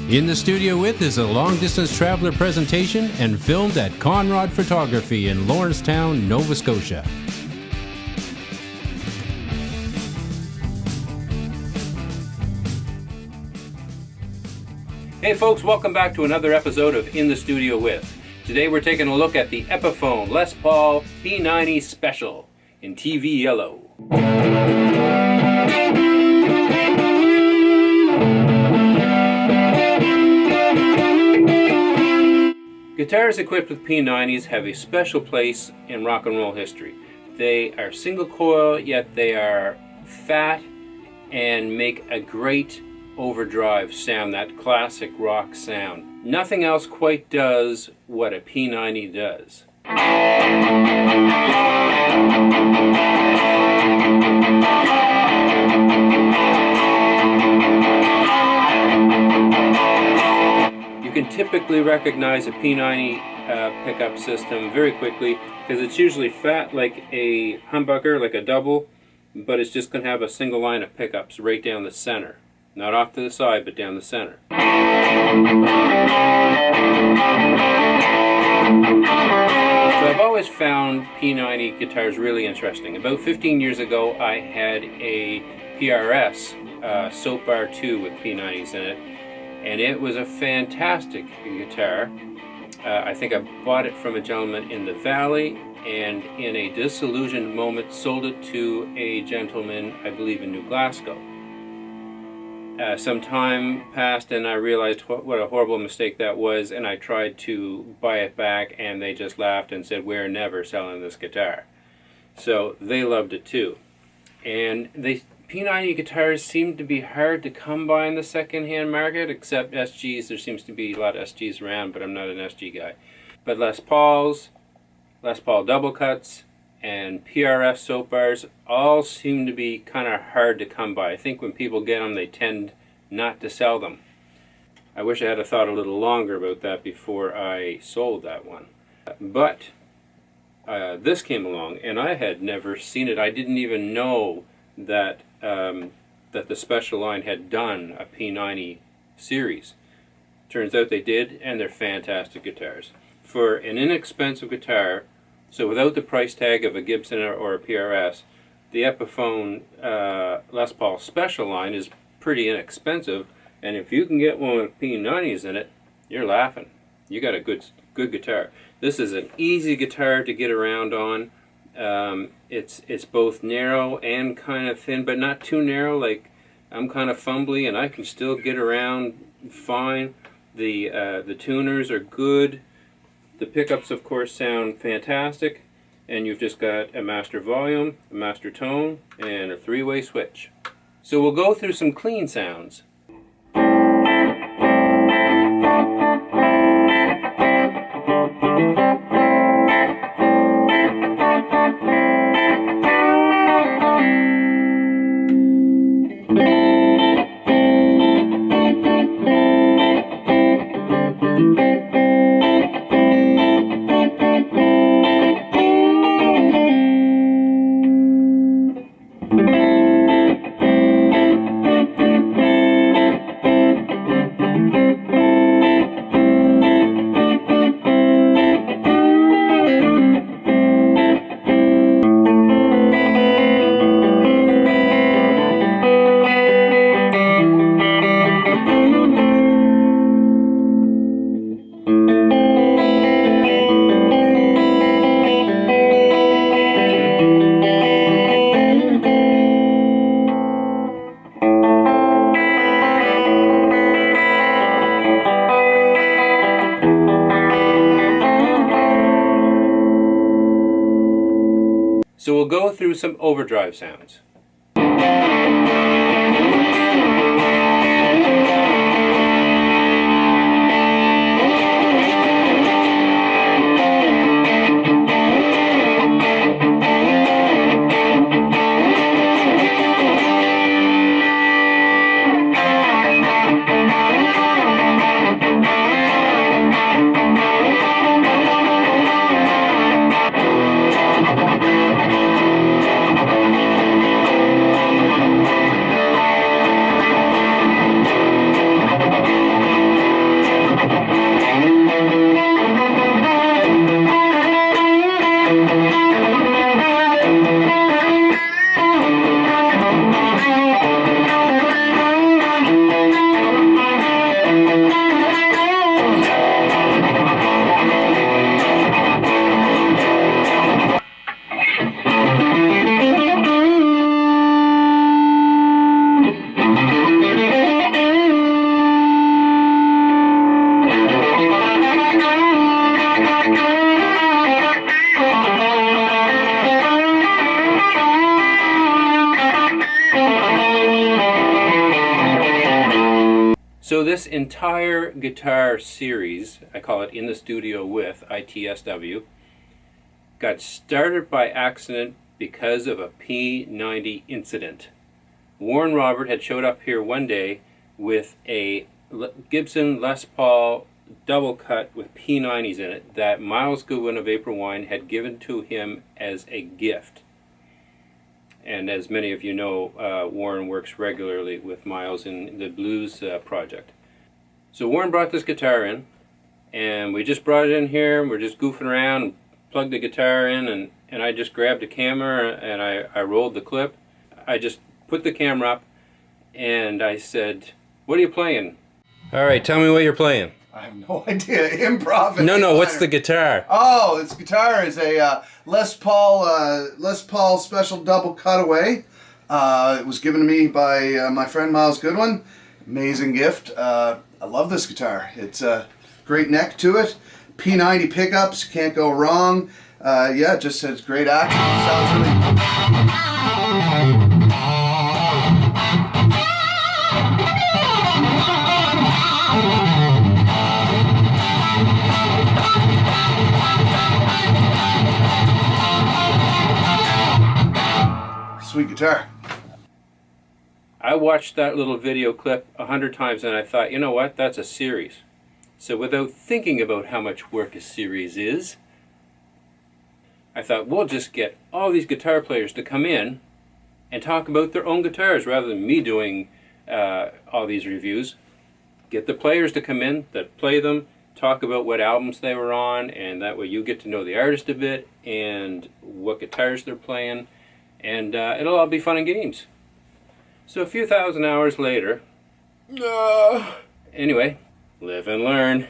In the Studio With is a long-distance traveler presentation and filmed at Conrod Photography in Lawrencetown, Nova Scotia. Hey folks, welcome back to another episode of In the Studio With. Today we're taking a look at the Epiphone Les Paul P90 Special in TV yellow. Guitars equipped with P90s have a special place in rock and roll history. They are single coil, yet they are fat and make a great overdrive sound, that classic rock sound. Nothing else quite does what a P90 does. You can typically recognize a P90 pickup system very quickly because it's usually fat like a humbucker, like a double, but it's just going to have a single line of pickups right down the center. Not off to the side, but down the center. So I've always found P90 guitars really interesting. About 15 years ago, I had a PRS Soap Bar 2 with P90s in it, and it was a fantastic guitar. I think I bought it from a gentleman in the Valley, and in a disillusioned moment sold it to a gentleman, I believe in New Glasgow. Some time passed and I realized what a horrible mistake that was, and I tried to buy it back and they just laughed and said, "We're never selling this guitar." So they loved it too. And the P90 guitars seem to be hard to come by in the second-hand market, except SGs. There seems to be a lot of SGs around, but I'm not an SG guy. But Les Pauls, Les Paul double cuts, and PRS soap bars all seem to be kind of hard to come by. I think when people get them, they tend not to sell them. I wish I had thought a little longer about that before I sold that one. But this came along, and I had never seen it. I didn't even know that that the Special line had done a P90 series. Turns out they did, and they're fantastic guitars. For an inexpensive guitar, so without the price tag of a Gibson or a PRS, the Epiphone Les Paul Special line is pretty inexpensive, and if you can get one with P90s in it, you're laughing. You got a good guitar. This is an easy guitar to get around on. It's both narrow and kind of thin, but not too narrow. Like I'm kind of fumbly, and I can still get around fine. The tuners are good. The pickups, of course, sound fantastic, and you've just got a master volume, a master tone, and a three-way switch. So we'll go through some clean sounds. So we'll go through some overdrive sounds. this entire guitar series, I call it In the Studio With, itsw, got started by accident because of a P90 incident. Warren Robert had showed up here one day with a Gibson Les Paul double cut with P90s in it that Miles Goodwin of April Wine had given to him as a gift. And as many of you know, Warren works regularly with Miles in the blues project. So Warren brought this guitar in, and we just brought it in here, and we're just goofing around, and plugged the guitar in, and I just grabbed a camera, and I rolled the clip. I just put the camera up, and I said, "What are you playing?" "All right, tell me what you're playing." I have no idea. Improv. No, what's the guitar? Oh, this guitar is a Les Paul special double cutaway. It was given to me by my friend Miles Goodwin. Amazing gift. I love this guitar. It's a great neck to it. P90 pickups, can't go wrong. Yeah, it just has great action. It sounds really... Sweet guitar. I watched that little video clip 100 times and I thought, you know what, that's a series. So without thinking about how much work a series is, I thought we'll just get all these guitar players to come in and talk about their own guitars rather than me doing all these reviews. Get the players to come in that play them, talk about what albums they were on, and that way you get to know the artist a bit and what guitars they're playing. And it'll all be fun and games. So a few thousand hours later, anyway, live and learn.